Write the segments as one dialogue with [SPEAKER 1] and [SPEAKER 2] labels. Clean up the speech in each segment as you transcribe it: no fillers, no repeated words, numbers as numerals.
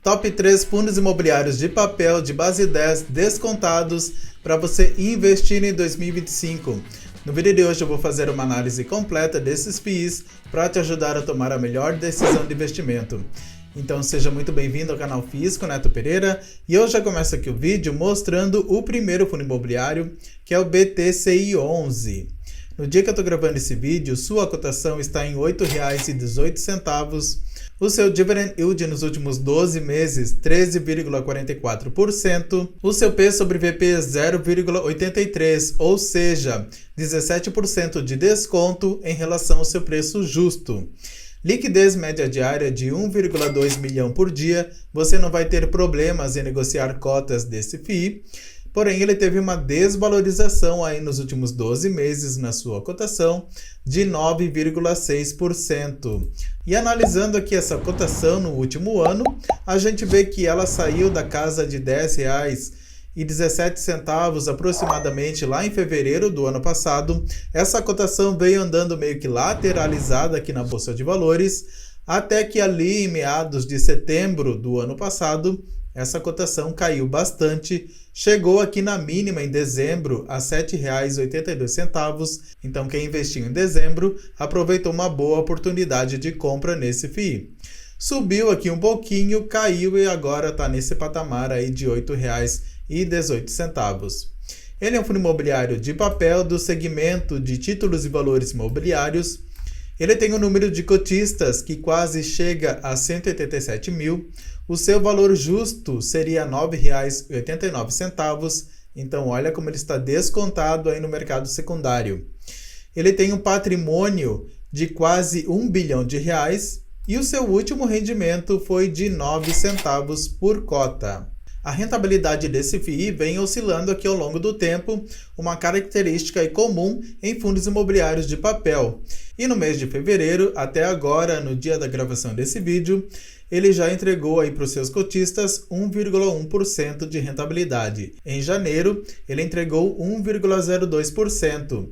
[SPEAKER 1] Top 3 fundos imobiliários de papel de base 10 descontados para você investir em 2025. No vídeo de hoje eu vou fazer uma análise completa desses FIIs para te ajudar a tomar a melhor decisão de investimento. Então seja muito bem-vindo ao canal FIIs com Neto Pereira e eu já começo aqui o vídeo mostrando o primeiro fundo imobiliário, que é o BTCI11. No dia que eu estou gravando esse vídeo, sua cotação está em R$ 8,18. O seu dividend yield nos últimos 12 meses, 13,44%. O seu P sobre VP, 0,83%, ou seja, 17% de desconto em relação ao seu preço justo. Liquidez média diária de 1,2 milhão por dia. Você não vai ter problemas em negociar cotas desse FII. Porém, ele teve uma desvalorização aí nos últimos 12 meses na sua cotação de 9,6%. E analisando aqui essa cotação no último ano, a gente vê que ela saiu da casa de R$ 10,17 aproximadamente lá em fevereiro do ano passado. Essa cotação veio andando meio que lateralizada aqui na Bolsa de Valores, até que ali em meados de setembro do ano passado, essa cotação caiu bastante, chegou aqui na mínima em dezembro a R$ 7,82. Então quem investiu em dezembro aproveitou uma boa oportunidade de compra nesse FII. Subiu aqui um pouquinho, caiu e agora está nesse patamar aí de R$ 8,18. Ele é um fundo imobiliário de papel do segmento de títulos e valores imobiliários. Ele tem um número de cotistas que quase chega a 187 mil. O seu valor justo seria R$ 9,89. Então olha como ele está descontado aí no mercado secundário. Ele tem um patrimônio de quase R$ 1 bilhão e o seu último rendimento foi de 9 centavos por cota. A rentabilidade desse FII vem oscilando aqui ao longo do tempo, uma característica comum em fundos imobiliários de papel. E no mês de fevereiro, até agora, no dia da gravação desse vídeo, ele já entregou aí para os seus cotistas 1,1% de rentabilidade. Em janeiro, ele entregou 1,02%.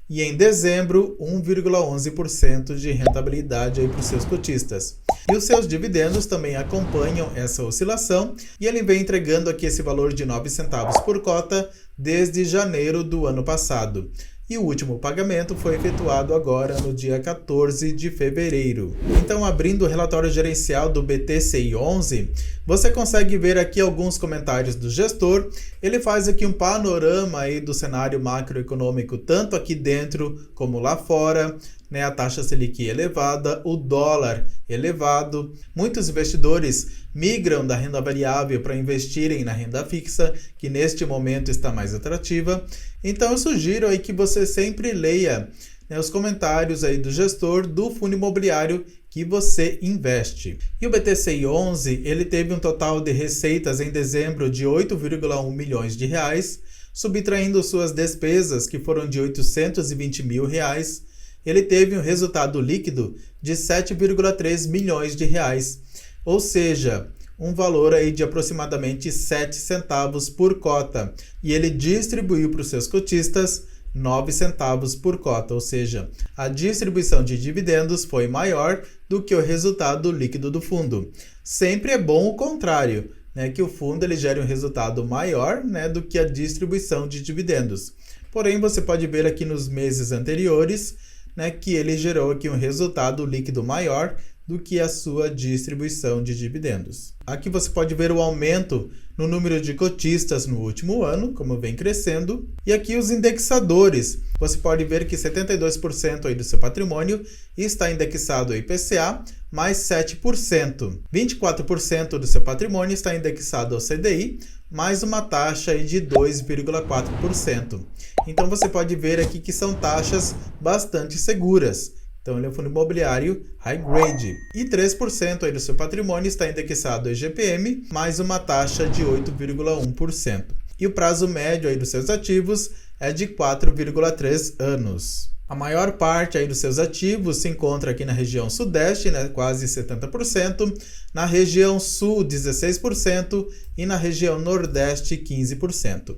[SPEAKER 1] E em dezembro, 1,11% de rentabilidade aí para os seus cotistas. E os seus dividendos também acompanham essa oscilação e ele vem entregando aqui esse valor de 9 centavos por cota desde janeiro do ano passado. E o último pagamento foi efetuado agora no dia 14 de fevereiro. Então, abrindo o relatório gerencial do BTCI11, você consegue ver aqui alguns comentários do gestor. Ele faz aqui um panorama aí do cenário macroeconômico, tanto aqui dentro como lá fora, né? A taxa Selic elevada, o dólar elevado. Muitos investidores migram da renda variável para investirem na renda fixa, que neste momento está mais atrativa. Então eu sugiro aí que você sempre leia, né, os comentários aí do gestor do fundo imobiliário que você investe. E o BTCI11, ele teve um total de receitas em dezembro de 8,1 milhões de reais, subtraindo suas despesas, que foram de 820 mil reais. Ele teve um resultado líquido de 7,3 milhões de reais, ou seja, um valor aí de aproximadamente 7 centavos por cota. E ele distribuiu para os seus cotistas 9 centavos por cota, ou seja, a distribuição de dividendos foi maior do que o resultado líquido do fundo. Sempre é bom o contrário, né, que o fundo ele gere um resultado maior, né, do que a distribuição de dividendos. Porém, você pode ver aqui nos meses anteriores, né, que ele gerou aqui um resultado líquido maior do que a sua distribuição de dividendos. Aqui você pode ver o aumento no número de cotistas no último ano, como vem crescendo, e aqui os indexadores. Você pode ver que 72% aí do seu patrimônio está indexado ao IPCA, mais 7%. 24% do seu patrimônio está indexado ao CDI, mais uma taxa aí de 2,4%. Então você pode ver aqui que são taxas bastante seguras. Então ele é um fundo imobiliário high grade. E 3% aí do seu patrimônio está indexado ao IGPM, mais uma taxa de 8,1%. E o prazo médio aí dos seus ativos é de 4,3 anos. A maior parte aí dos seus ativos se encontra aqui na região sudeste, né, quase 70%, na região sul 16% e na região nordeste 15%.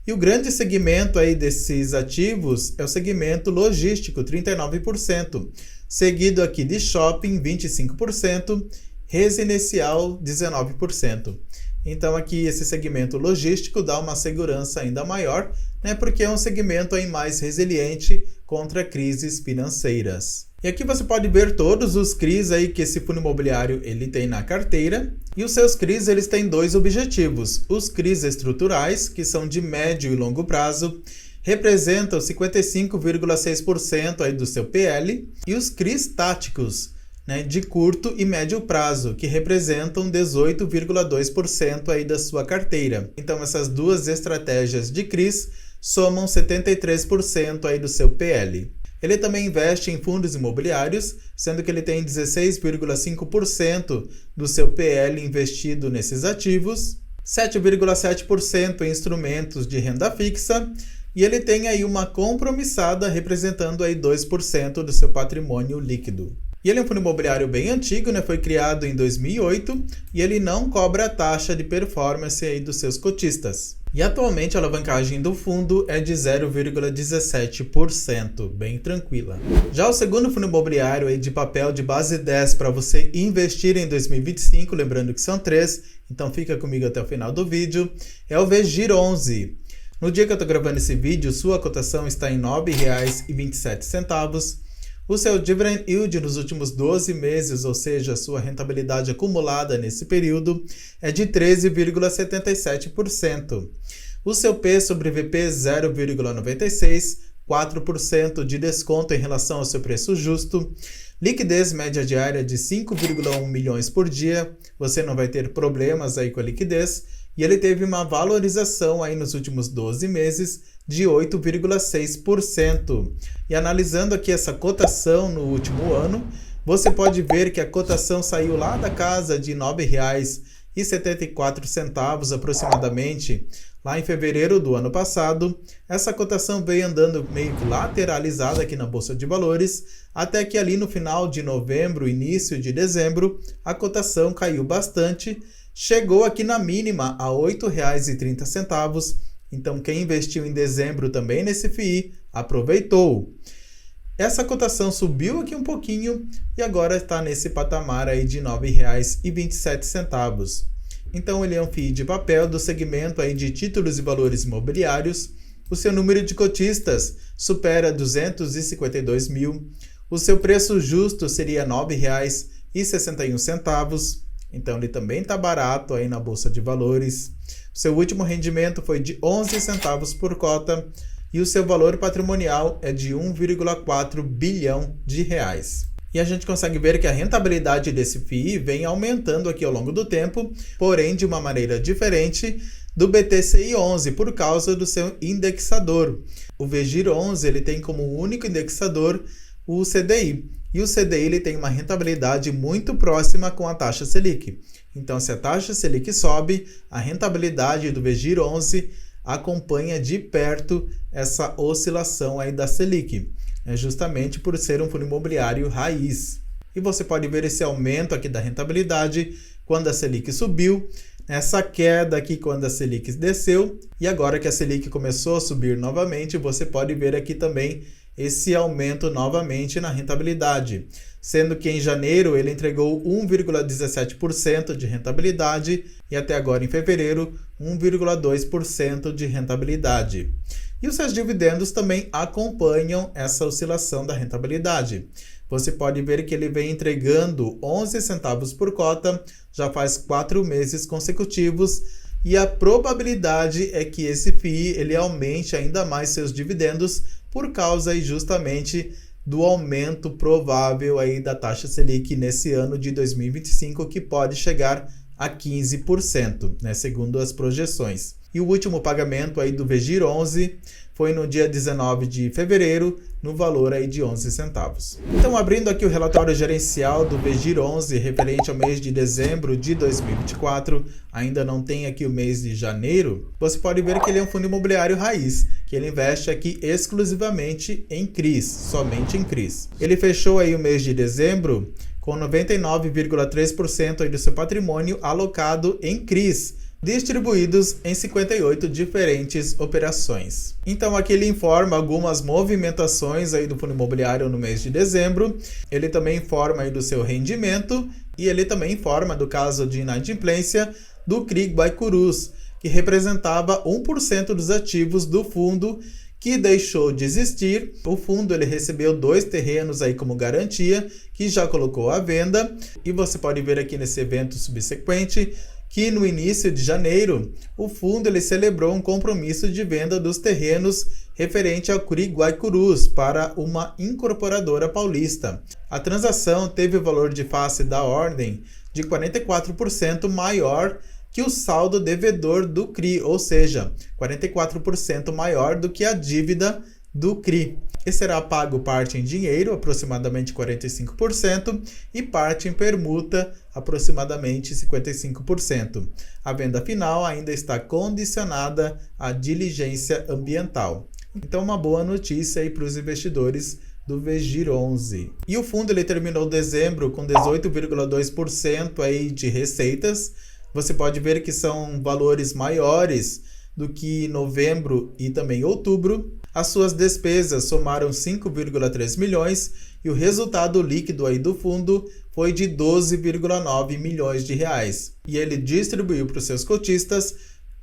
[SPEAKER 1] E o grande segmento aí desses ativos é o segmento logístico, 39%, seguido aqui de shopping, 25%, residencial 19%. Então aqui esse segmento logístico dá uma segurança ainda maior, né, porque é um segmento aí mais resiliente contra crises financeiras. E aqui você pode ver todos os CRIs aí que esse fundo imobiliário ele tem na carteira. E os seus CRIs eles têm dois objetivos. Os CRIs estruturais, que são de médio e longo prazo, representam 55,6% aí do seu PL. E os CRIs táticos, né, de curto e médio prazo, que representam 18,2% aí da sua carteira. Então essas duas estratégias de CRIs somam 73% aí do seu PL. Ele também investe em fundos imobiliários, sendo que ele tem 16,5% do seu PL investido nesses ativos, 7,7% em instrumentos de renda fixa, e ele tem aí uma compromissada representando aí 2% do seu patrimônio líquido. E ele é um fundo imobiliário bem antigo, né? Foi criado em 2008 e ele não cobra a taxa de performance aí dos seus cotistas. E atualmente a alavancagem do fundo é de 0,17%, bem tranquila. Já o segundo fundo imobiliário aí de papel de base 10 para você investir em 2025, lembrando que são 3, então fica comigo até o final do vídeo, é o VGIR11. No dia que eu estou gravando esse vídeo, sua cotação está em R$ 9,27. O seu dividend yield nos últimos 12 meses, ou seja, a sua rentabilidade acumulada nesse período, é de 13,77%. O seu P sobre VP 0,96, 4% de desconto em relação ao seu preço justo. Liquidez média diária de 5,1 milhões por dia, você não vai ter problemas aí com a liquidez. E ele teve uma valorização aí nos últimos 12 meses de 8,6%. E analisando aqui essa cotação no último ano, você pode ver que a cotação saiu lá da casa de R$ 9,74 aproximadamente, lá em fevereiro do ano passado. Essa cotação veio andando meio que lateralizada aqui na Bolsa de Valores, até que ali no final de novembro, início de dezembro, a cotação caiu bastante, chegou aqui na mínima a R$ 8,30, então quem investiu em dezembro também nesse FII aproveitou. Essa cotação subiu aqui um pouquinho e agora está nesse patamar aí de R$ 9,27. Então ele é um FII de papel do segmento aí de títulos e valores imobiliários. O seu número de cotistas supera 252 mil. O seu preço justo seria R$ 9,61. Então ele também está barato aí na Bolsa de Valores. O seu último rendimento foi de 11 centavos por cota e o seu valor patrimonial é de 1,4 bilhão de reais. E a gente consegue ver que a rentabilidade desse FII vem aumentando aqui ao longo do tempo, porém de uma maneira diferente do BTCI11 por causa do seu indexador. O VGIR11 ele tem como único indexador o CDI. E o CDI ele tem uma rentabilidade muito próxima com a taxa Selic. Então, se a taxa Selic sobe, a rentabilidade do VGIR11 acompanha de perto essa oscilação aí da Selic, justamente por ser um fundo imobiliário raiz. E você pode ver esse aumento aqui da rentabilidade quando a Selic subiu, essa queda aqui quando a Selic desceu, e agora que a Selic começou a subir novamente, você pode ver aqui também esse aumento novamente na rentabilidade, sendo que em janeiro ele entregou 1,17% de rentabilidade e até agora em fevereiro 1,2% de rentabilidade. E os seus dividendos também acompanham essa oscilação da rentabilidade. Você pode ver que ele vem entregando 11 centavos por cota, já faz 4 meses consecutivos, e a probabilidade é que esse FII ele aumente ainda mais seus dividendos por causa aí justamente do aumento provável aí da taxa Selic nesse ano de 2025, que pode chegar a 15%, né, segundo as projeções. E o último pagamento aí do VGIR11 foi no dia 19 de fevereiro, no valor aí de 11 centavos. Então, abrindo aqui o relatório gerencial do VGIR11 referente ao mês de dezembro de 2024, ainda não tem aqui o mês de janeiro, você pode ver que ele é um fundo imobiliário raiz, que ele investe aqui exclusivamente em CRIs, somente em CRIs. Ele fechou aí o mês de dezembro com 99,3% aí do seu patrimônio alocado em CRIs, distribuídos em 58 diferentes operações. Então aqui ele informa algumas movimentações aí do fundo imobiliário no mês de dezembro, ele também informa aí do seu rendimento e ele também informa do caso de inadimplência do CRI Guaicurus, que representava 1% dos ativos do fundo, que deixou de existir. O fundo ele recebeu 2 terrenos aí como garantia, que já colocou à venda, e você pode ver aqui nesse evento subsequente que no início de janeiro o fundo ele celebrou um compromisso de venda dos terrenos referente ao CRI Guaicurus para uma incorporadora paulista. A transação teve o valor de face da ordem de 44% maior que o saldo devedor do CRI, ou seja, 44% maior do que a dívida do CRI. E será pago parte em dinheiro, aproximadamente 45%, e parte em permuta, aproximadamente 55%. A venda final ainda está condicionada à diligência ambiental. Então, uma boa notícia aí para os investidores do VGIR11. E o fundo ele terminou dezembro com 18,2% aí de receitas. Você pode ver que são valores maiores do que novembro e também outubro. As suas despesas somaram 5,3 milhões e o resultado líquido aí do fundo foi de 12,9 milhões de reais. E ele distribuiu para os seus cotistas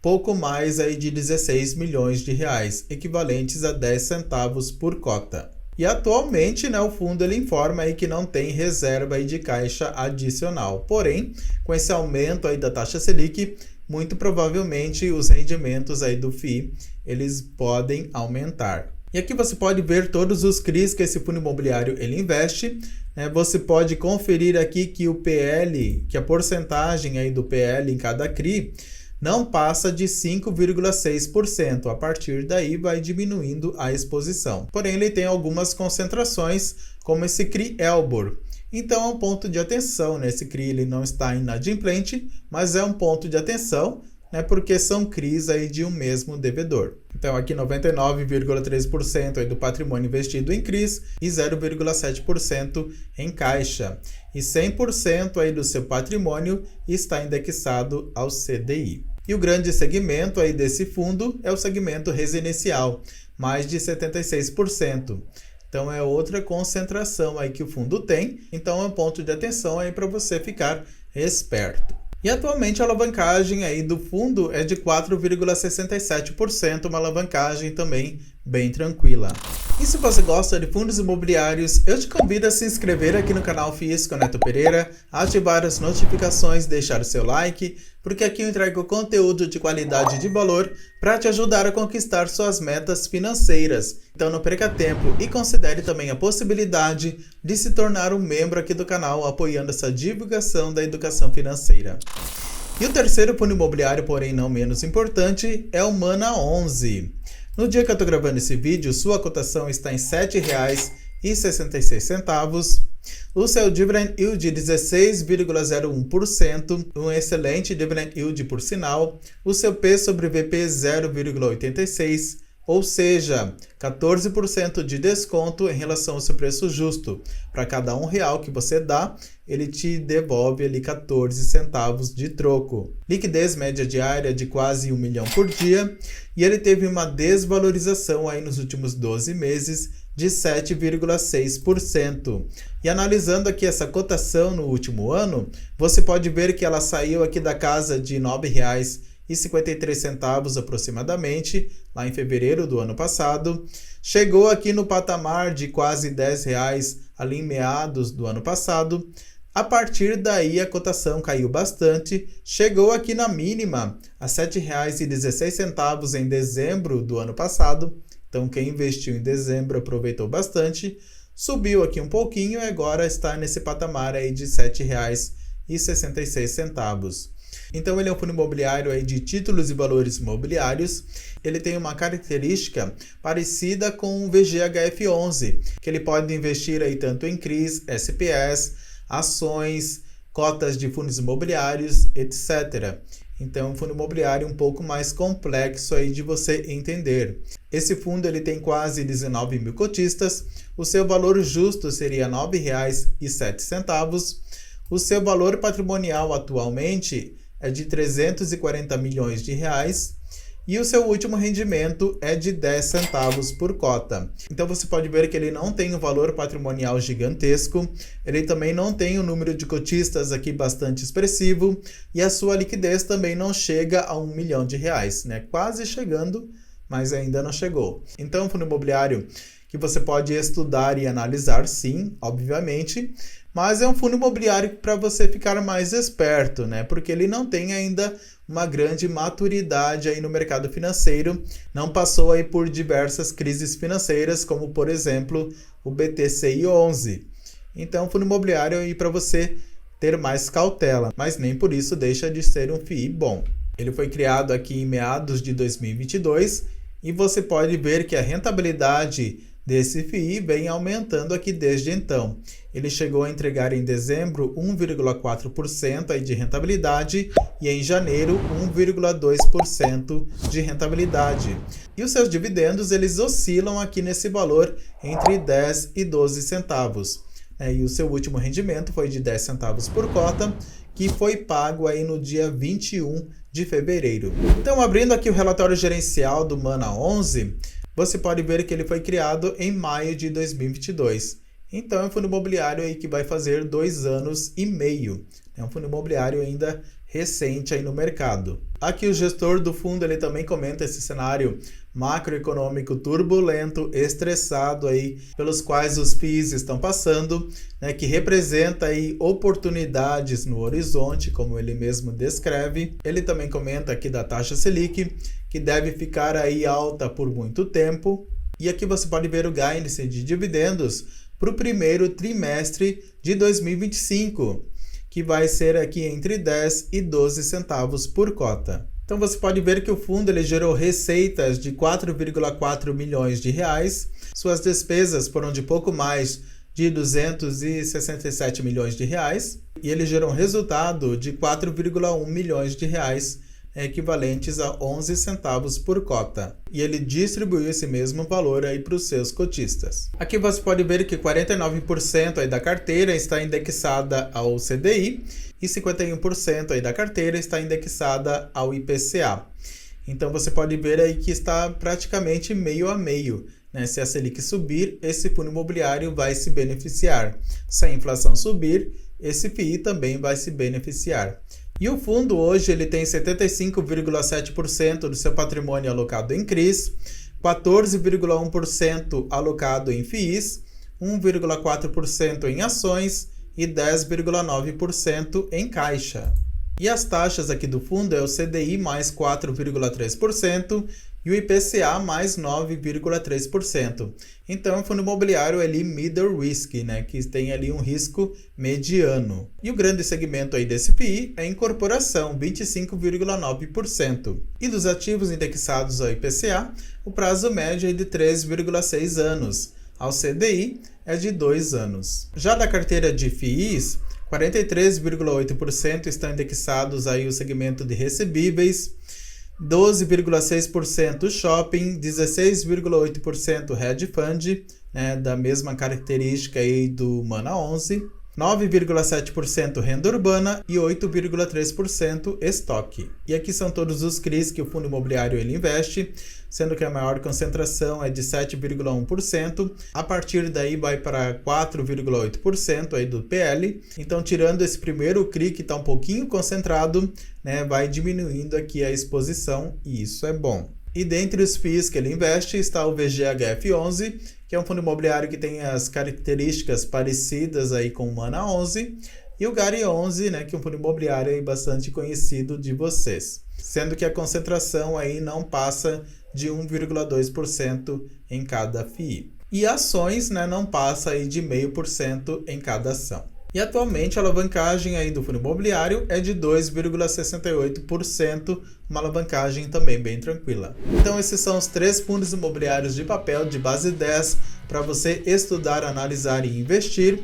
[SPEAKER 1] pouco mais aí de 16 milhões de reais, equivalentes a 10 centavos por cota. E atualmente, o fundo ele informa aí que não tem reserva aí de caixa adicional. Porém, com esse aumento aí da taxa Selic, muito provavelmente os rendimentos aí do FII eles podem aumentar. E aqui você pode ver todos os CRIs que esse fundo imobiliário ele investe. Você pode conferir aqui que o PL, que a porcentagem aí do PL em cada CRI não passa de 5,6%. A partir daí vai diminuindo a exposição. Porém, ele tem algumas concentrações, como esse CRI Elbor. Então é um ponto de atenção, Esse CRI ele não está inadimplente, mas é um ponto de atenção, porque são CRIs aí de um mesmo devedor. Então aqui 99,3% aí do patrimônio investido em CRIs e 0,7% em caixa. E 100% aí do seu patrimônio está indexado ao CDI. E o grande segmento aí desse fundo é o segmento residencial, mais de 76%. Então é outra concentração aí que o fundo tem, então é um ponto de atenção aí para você ficar esperto. E atualmente a alavancagem aí do fundo é de 4,67%, uma alavancagem também bem tranquila. E se você gosta de fundos imobiliários, eu te convido a se inscrever aqui no canal FIIs com Neto Pereira, ativar as notificações, deixar o seu like, porque aqui eu entrego conteúdo de qualidade e de valor para te ajudar a conquistar suas metas financeiras. Então não perca tempo e considere também a possibilidade de se tornar um membro aqui do canal, apoiando essa divulgação da educação financeira. E o terceiro fundo imobiliário, porém não menos importante, é o Mana 11. No dia que eu estou gravando esse vídeo, sua cotação está em R$ 7,66. O seu dividend yield de 16,01%, um excelente dividend yield por sinal. O seu P sobre VP 0,86%, ou seja, 14% de desconto em relação ao seu preço justo. Para cada R$1 que você dá, ele te devolve ali 14 centavos de troco. Liquidez média diária de quase 1 milhão por dia, e ele teve uma desvalorização aí nos últimos 12 meses de 7,6%. E analisando aqui essa cotação no último ano, você pode ver que ela saiu aqui da casa de R$ 9,53 aproximadamente, lá em fevereiro do ano passado. Chegou aqui no patamar de quase R$10 ali em meados do ano passado. A partir daí a cotação caiu bastante, chegou aqui na mínima a R$ 7,16 em dezembro do ano passado. Então quem investiu em dezembro aproveitou bastante, subiu aqui um pouquinho e agora está nesse patamar aí de R$ 7,66. Então ele é um fundo imobiliário aí de títulos e valores imobiliários. Ele tem uma característica parecida com o VGHF11, que ele pode investir aí tanto em CRIs, SPS, ações, cotas de fundos imobiliários, etc. Então, é um fundo imobiliário um pouco mais complexo aí de você entender. Esse fundo ele tem quase 19 mil cotistas. O seu valor justo seria R$ 9,07. O seu valor patrimonial atualmente é de 340 milhões de reais. E o seu último rendimento é de 10 centavos por cota. Então você pode ver que ele não tem um valor patrimonial gigantesco, ele também não tem um número de cotistas aqui bastante expressivo e a sua liquidez também não chega a R$1 milhão, né? Quase chegando, mas ainda não chegou. Então, um fundo imobiliário que você pode estudar e analisar, sim, obviamente, mas é um fundo imobiliário para você ficar mais esperto, né? Porque ele não tem ainda uma grande maturidade aí no mercado financeiro, não passou aí por diversas crises financeiras, como por exemplo o BTCI 11. Então, fundo imobiliário aí para você ter mais cautela, mas nem por isso deixa de ser um FII bom. Ele foi criado aqui em meados de 2022 e você pode ver que a rentabilidade desse FII vem aumentando aqui desde então. Ele chegou a entregar em dezembro 1,4% aí de rentabilidade e em janeiro 1,2% de rentabilidade. E os seus dividendos eles oscilam aqui nesse valor entre 10 e 12 centavos. E o seu último rendimento foi de 10 centavos por cota, que foi pago aí no dia 21 de fevereiro. Então, abrindo aqui o relatório gerencial do Mana 11, você pode ver que ele foi criado em maio de 2022. Então, é um fundo imobiliário aí que vai fazer 2 anos e meio. É um fundo imobiliário ainda recente aí no mercado. Aqui o gestor do fundo ele também comenta esse cenário macroeconômico turbulento, estressado aí, pelos quais os FIIs estão passando, né, que representa aí oportunidades no horizonte, como ele mesmo descreve. Ele também comenta aqui da taxa Selic, que deve ficar aí alta por muito tempo. E aqui você pode ver o guidance de dividendos para o primeiro trimestre de 2025, que vai ser aqui entre 10 e 12 centavos por cota. Então você pode ver que o fundo ele gerou receitas de 4,4 milhões de reais, suas despesas foram de pouco mais de 267 milhões de reais e ele gerou um resultado de 4,1 milhões de reais, equivalentes a 11 centavos por cota. E ele distribuiu esse mesmo valor aí para os seus cotistas. Aqui você pode ver que 49% aí da carteira está indexada ao CDI e 51% aí da carteira está indexada ao IPCA. Então você pode ver aí que está praticamente meio a meio. Se a Selic subir, esse fundo imobiliário vai se beneficiar. Se a inflação subir, esse FII também vai se beneficiar. E o fundo hoje ele tem 75,7% do seu patrimônio alocado em CRIs, 14,1% alocado em FIIs, 1,4% em ações e 10,9% em caixa. E as taxas aqui do fundo é o CDI mais 4,3% e o IPCA mais 9,3%. Então, é um fundo imobiliário ali middle risk, que tem ali um risco mediano. E o grande segmento aí desse FII é incorporação, 25,9%. E dos ativos indexados ao IPCA, o prazo médio é de 3,6 anos. Ao CDI é de 2 anos. Já da carteira de FIIs, 43,8% estão indexados aí ao segmento de recebíveis, 12,6% shopping, 16,8% hedge fund, da mesma característica aí do Mana 11, 9,7% renda urbana e 8,3% estoque. E aqui são todos os CRIs que o fundo imobiliário ele investe, sendo que a maior concentração é de 7,1%, a partir daí vai para 4,8% aí do PL. Então, tirando esse primeiro CRI que está um pouquinho concentrado, vai diminuindo aqui a exposição e isso é bom. E dentre os FIIs que ele investe está o VGHF11, que é um fundo imobiliário que tem as características parecidas aí com o Mana 11, e o Gari 11, que é um fundo imobiliário aí bastante conhecido de vocês, sendo que a concentração aí não passa de 1,2% em cada FII. E ações, não passa aí de 0,5% em cada ação. E atualmente a alavancagem aí do fundo imobiliário é de 2,68%, uma alavancagem também bem tranquila. Então esses são os 3 fundos imobiliários de papel de base 10 para você estudar, analisar e investir.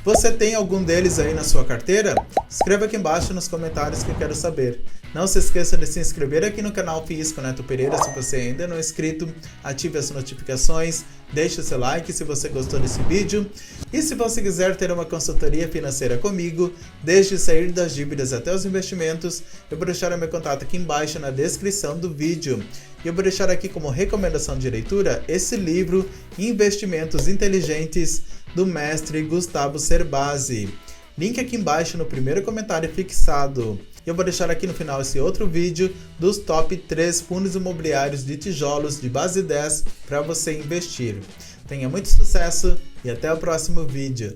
[SPEAKER 1] Você tem algum deles aí na sua carteira? Escreva aqui embaixo nos comentários que eu quero saber. Não se esqueça de se inscrever aqui no canal FIIs com Neto Pereira se você ainda não é inscrito, ative as notificações, deixe o seu like se você gostou desse vídeo e se você quiser ter uma consultoria financeira comigo, desde sair das dívidas até os investimentos, eu vou deixar o meu contato aqui embaixo na descrição do vídeo. E eu vou deixar aqui como recomendação de leitura esse livro Investimentos Inteligentes do mestre Gustavo Cerbasi. Link aqui embaixo no primeiro comentário fixado. Eu vou deixar aqui no final esse outro vídeo dos top 3 fundos imobiliários de tijolos de base 10 para você investir. Tenha muito sucesso e até o próximo vídeo.